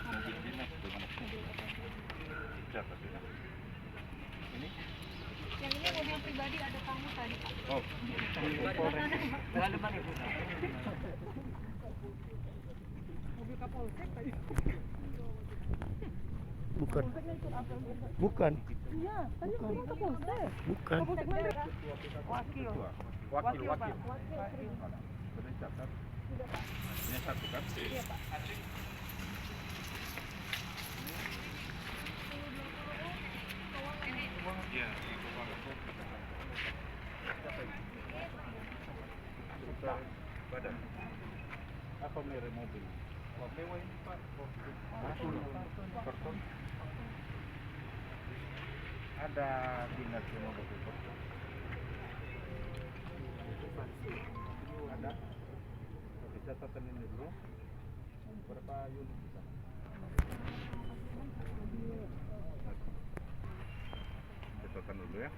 mobil dinas di mana? Siapa sih? Ini? Yang ini mobil pribadi ada tamu tadi Pak. Oh, Mobil Kapolsek tadi. Bukan. Bukan. Iya, tadi mobil Kapolsek. Bukan. Kapolsek mana? Wakil. Wakil. Wakil. Sudah catat. Ini satu kan? Iya Pak. Iya, itu badan. Apa merek mobil? Mewah ini Pak. Person. Ada dinas semua mobil person. Ada. Bisa catatan ini dulu. Berapa unit bisa? Catatan dulu ya.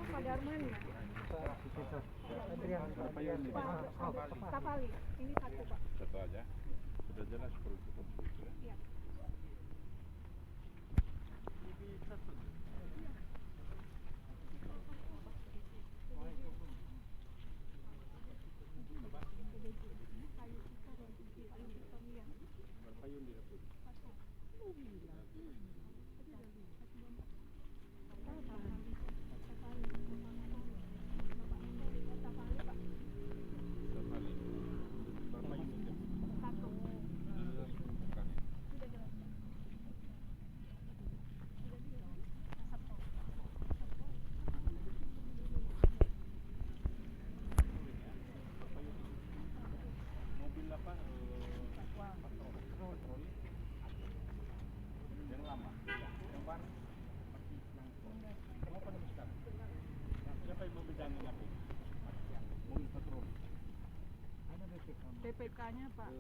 Pak Darman ya? Berapa unit? Kapali. Ini satu Pak. Satu aja. Sudah jelas peruntukan itu ya. Iya. Berapa unit itu? Sekali. Berapa unit ya? Satu. Bukan. Sudah jelas Pak. Mobil apa? Patroli. Yang lama. Yang baru. Mau pada sekarang. Siapa yang membedani napi? Mobil patroli. Ada PPK-nya Pak.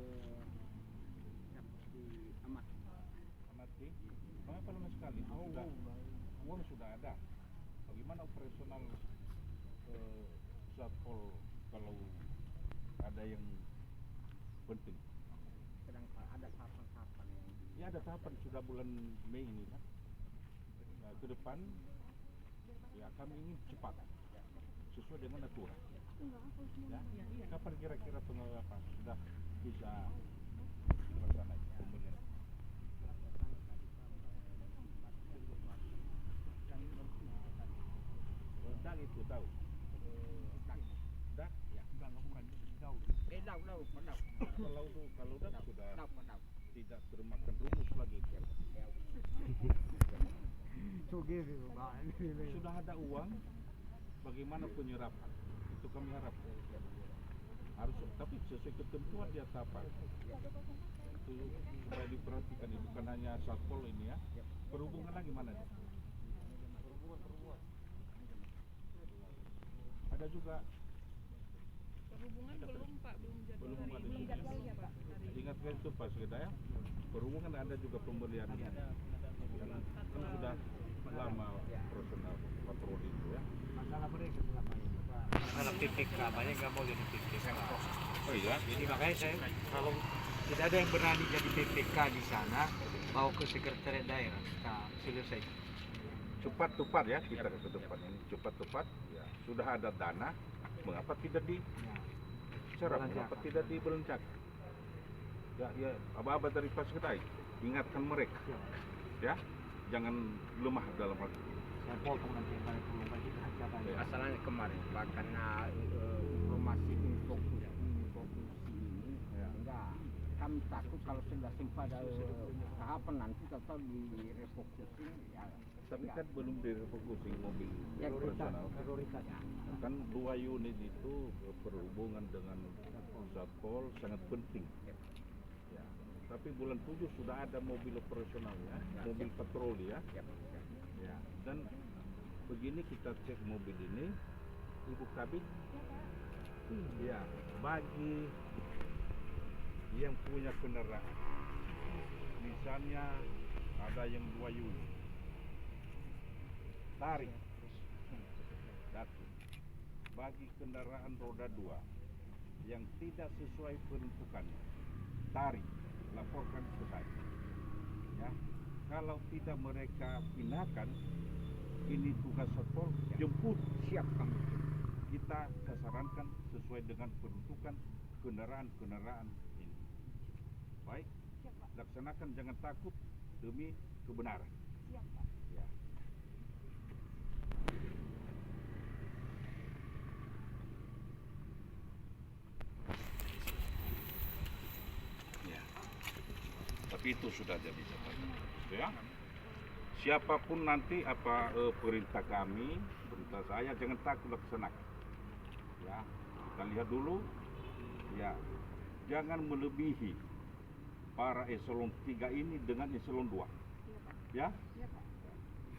Amati. Mengapa lama sekali? Sudah. Uang sudah ada. Bagaimana operasional Satpol kalau ada yang penting? Sedang ada tahapan-tahapan yang Ya ada tahapan sudah bulan Mei ini kan. Nah, ke depan ya kami ingin cepat sesuai dengan aturan. Ya, kapan kira-kira pengalaman sudah bisa dilaksanakan pembelian? Rendang itu tahu. Dak ya. Kalau dak sudah tidak termakan rumus lagi kan. Sudah ada uang, bagaimana penyerapan? Itu kami harap. Harus, tapi sesuai ketentuan di atas apa? Itu supaya diperhatikan, itu bukan hanya Satpol ini ya. Perhubungan lagi mana nih? Ada juga. Perhubungan belum Pak, belum jadwal Belum hari ada ini. juga. Jadwalnya Pak. Ingatkan itu Pak Sekda ya. Perhubungan ada juga pembelian ini. Kan sudah lama profesional patroli itu ya. masalah PPK, banyak nggak mau jadi PPK. Oh iya. Jadi makanya saya kalau tidak ada yang berani jadi PPK di sana, bawa ke sekretariat daerah, kita selesai. Cepat tepat ya kita ke depan ini cepat tepat ya sudah ada dana mengapa tidak diserap mengapa tidak dibelencak ya aba-aba dari Pak Sekda ingatkan mereka ya jangan lemah dalam hal itu. Saya potong nanti yang paling perlu bagi kerjaan. Ya. Masalahnya kemarin Pak, karena informasi infokus ini Ya. enggak, kami takut kalau sudah pada tahapan nanti tetap direfocusing ya. Tapi kan belum direfocusing mobil Ya, operasional. prioritas ya. Kan 2 unit itu berhubungan dengan Satpol sangat penting. Ya. Tapi bulan 7 sudah ada mobil operasional ya, mobil patroli ya. Ya. Dan begini kita cek mobil ini, ibu kabin, ya bagi yang punya kendaraan, misalnya ada yang 2 unit, tarik Satu, bagi kendaraan roda 2 yang tidak sesuai peruntukannya, tarik, laporkan ke saya. Ya, kalau tidak mereka pindahkan, ini tugas satpol, jemput, siap kami. Kita sasarankan sesuai dengan peruntukan kendaraan-kendaraan ini. Baik, laksanakan, jangan takut demi kebenaran. Siap, Pak. Ya. Ya. Tapi itu sudah jadi catatan. Ya. Siapapun nanti perintah kami, perintah saya, jangan takut laksanakan. Ya, kita lihat dulu. Ya, jangan melebihi para eselon 3 ini dengan eselon 2. Ya, Iya, Pak.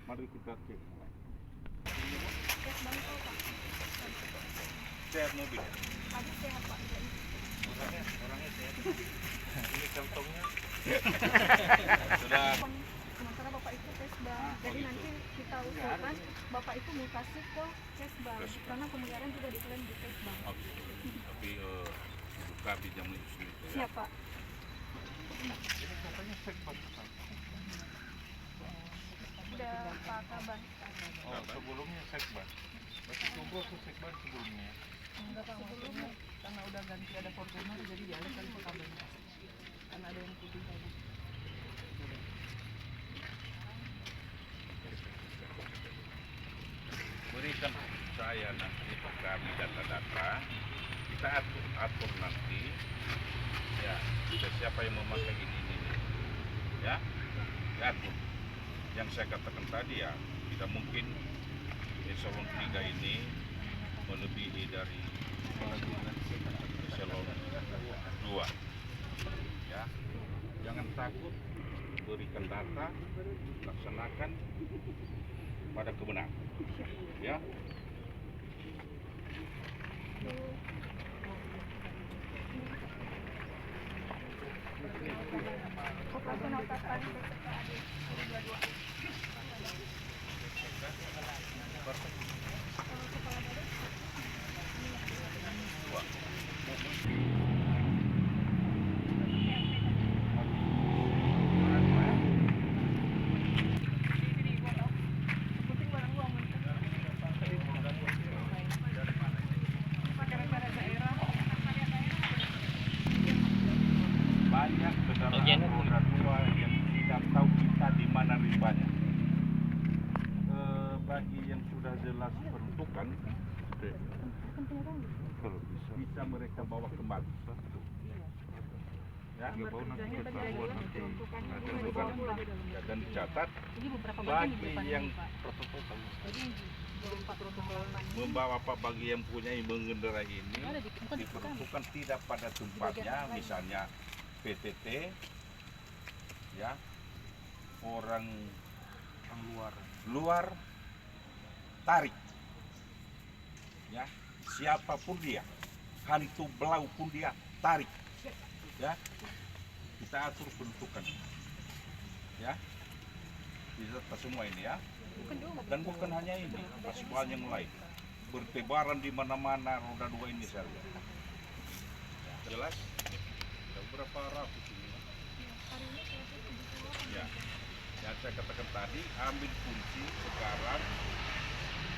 mari kita cek mulai. Tes bangkau, Pak. Sehat mobil. Tadi sehat, Pak. Orangnya sehat. Ini kantongnya. Sudah. Sementara Bapak itu tes bang. Ah, Jadi oh gitu. nanti kita usulkan Bapak itu mutasi ke tes bang. Tes bank. Karena pemeliharaan juga diklaim di tes bang. Oke. Tapi buka pinjam itu ya. Siap, Pak. Ini katanya sekban. Udah Pak Kaban. Oh, sebelumnya sekban. Berarti tunggu ke sekban sebelumnya. Enggak Pak, maksudnya karena udah ganti ada Fortuner jadi dialihkan ke kabel. Karena ada yang putih tadi. Berikan saya nanti kami data-data, kita atur nanti. Ya, siapa yang memakai ini. Ya, diatur. Yang saya katakan tadi ya, tidak mungkin eselon 3 ini melebihi dari eselon 2. Ya, jangan takut, berikan data, laksanakan pada kebenaran. Ya, Operasional Tasan BCKAD 2022. Kepala Badan. Penting barang gua aman. Gara-gara daerah. banyak kendaraan roda 2 yang tidak tahu kita di mana ribanya. Bagi yang sudah jelas peruntukan, kalau bisa mereka bawa kembali. Ya, Kerjanya tadi ada jelas peruntukan. peruntukan ya, dan dicatat Ini beberapa bagian di bagi depan yang ini, Pak. Jadi berupa protokol membawa apa, bagi yang punya mengendarai ini ada di bukan di kami. diperuntukkan tidak pada tempatnya, misalnya PTT, ya, orang luar tarik, ya, siapapun dia, hantu belau pun dia tarik, ya, kita atur peruntukan, ya, bisa semua ini ya, dan bukan hanya ini, masih banyak yang lain, bertebaran di mana-mana roda 2 ini saya lihat. Jelas? Ada berapa ratus ini? Ya, yang saya katakan tadi, ambil kunci sekarang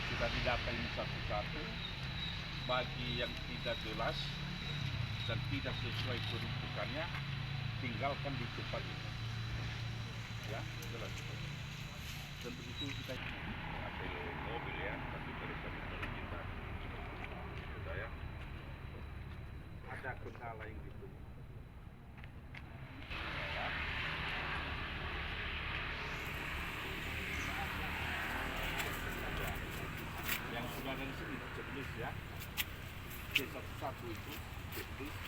sudah didata ini satu-satu. Bagi yang tidak jelas dan tidak sesuai peruntukannya, tinggalkan di tempat ini. Ya, jelas. Dan begitu kita ambil mobil ya, tapi mereka bukan kita. Sudah ya. Ada kendala yang gitu. Yang sudah dari sini checklist ya, C11 itu checklist.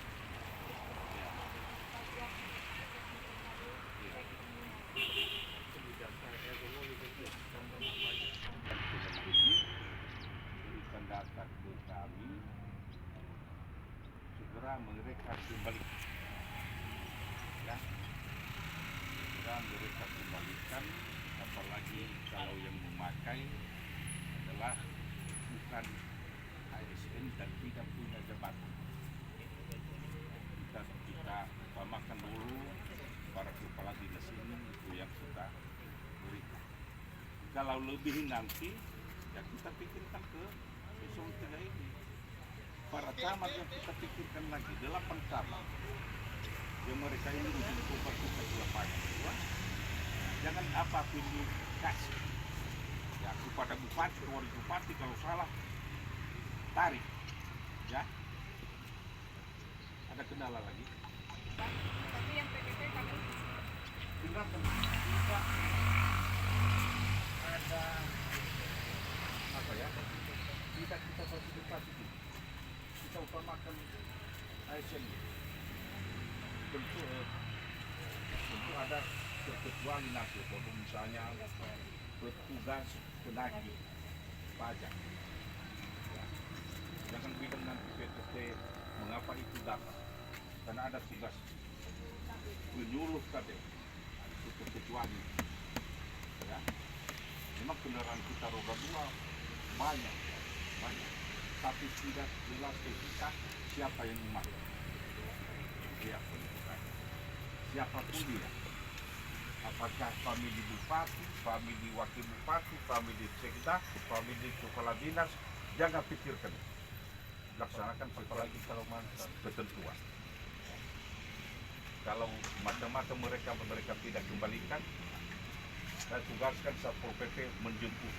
Berikan data ke kami, segera mereka kembali, ya, segera mereka kembalikan, apalagi kalau yang memakai adalah bukan ASN dan tidak punya jabatan. Kita utamakan dulu para kepala dinas ini itu yang kita berikan. Kalau lebih nanti ya kita pikirkan ke eselon 3 ini. Para camat yang kita pikirkan lagi 8 camat yang mereka ini menjadi korban kita di lapangan. Jangan apa pilih kasih ya kepada bupati, kepada bupati kalau salah tarik ya. Ada kendala lagi? Tapi yang PPP kami Tinggal kita ada apa ya? Kita partisipasi gitu. Kita utamakan ASN. Tentu ada kekecuali nanti kalau misalnya petugas penagih pajak. Ya. Jangan bilang nanti PTT mengapa itu dapat. Karena ada tugas menyuluh tadi itu kekecuali. Ya. Memang kendaraan kita roda 2 banyak, tapi tidak jelas kita siapa yang memakai. Siapapun dia, apakah famili bupati, famili wakil bupati, famili sekda, famili kepala dinas, jangan pikirkan, laksanakan apalagi kalau ketentuan. Kalau macam-macam mereka tidak kembalikan, saya tugaskan Satpol PP menjemput.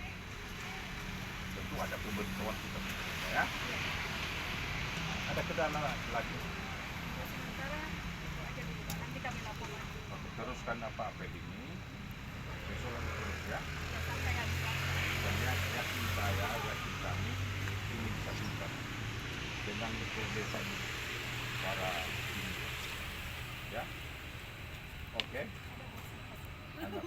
Tentu ada pemberitahuan kita, ya. Ada kendala lagi. sementara itu aja dulu Pak. Nanti kami lapor lagi. Oke, teruskan apa ini, besok terus ya. Sampai habis waktu. Dan yakin saya, yakin kami ini bisa tuntas dengan kecerdasan para ini, ya. Oke. Anda